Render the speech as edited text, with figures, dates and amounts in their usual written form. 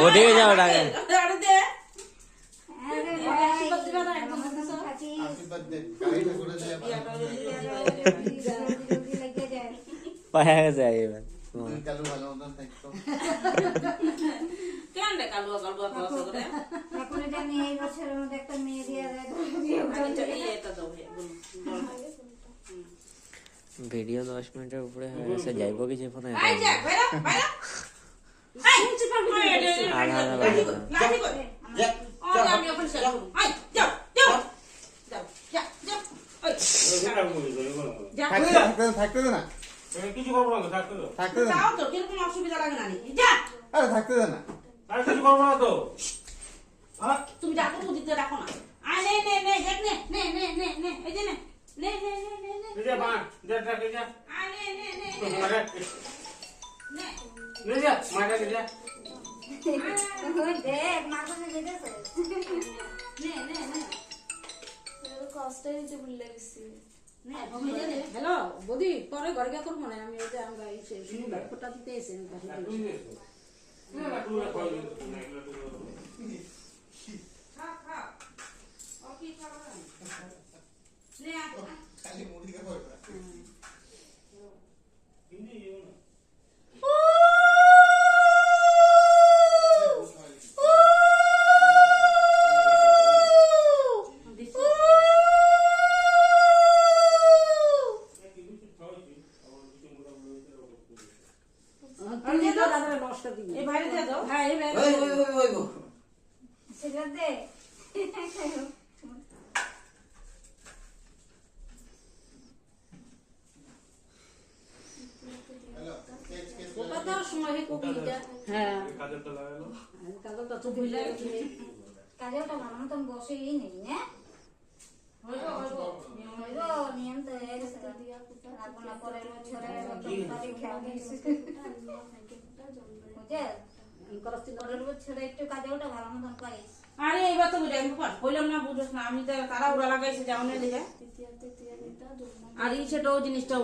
ওদিকে যাও ডাকে পায়া গেছে এবার কালু ভালো মতন থাকতো কেন রে কালু কালু কথা করে এখন এটা আমি এই বছরের মধ্যে একটা মেয়ে দিয়ে দেয় এটা দাও ভিডিও 10 মিনিটের উপরে হয়ে গেছে যাইবো কি জীবনে আই যা বাইরে বাইরে আই নিচে পারবি আধা লাঠি কই যা ও আমি ওখানে যাই আই যাও যাও যাও যা যা ওই যা থাকতে দে না কিছু করবো না থাকতে দাও থাকতে দে না যাও তো কিরকম অসুবিধা লাগে না নাকি যা আরে থাকতে দে না আর কিছু করবো না তো তুমি ডাকো তো দিতে রাখো না আয় নে নে নে দেখ নে নে নে নে নে এই যে নে নে নে নে নে নে এই যে মা যা যা যা আয় নে নে নে মারে নে নে যা মারে যা দেখ মা কোনে যেতেছে নে নে নে কষ্ট হইছে ভুলে গেছি হ্যালো বদি পরে ঘরে গিয়ে করবো না আমি ওই যে আমরা এসে ফোটা দিতে এসে খালি মুড়ি খাবো এই বাইরে দিয়ে দাও হ্যাঁ এই বাইরে সেটা দে হ্যালো ওটা তো সময় হে কবিটা হ্যাঁ কাজলটা লাগালো কাজলটা তো ভুলে গেছি কাজটা ভালো মতন বসেই নেই না হইলো হইলো হইল নিয়ম তো হয়ে গেছে রাখবো না পরের বছরে তারিখ খেয়াল দিয়েছি বুঝে পরের বছরে একটু কাজটা ভালো মতন পাইস আরে এইবার তো বুঝাই কইলাম না বুঝছ না আমি তো তারা উড়া লাগাইছে যাওনে লিখে আর এই ছোট জিনিসটা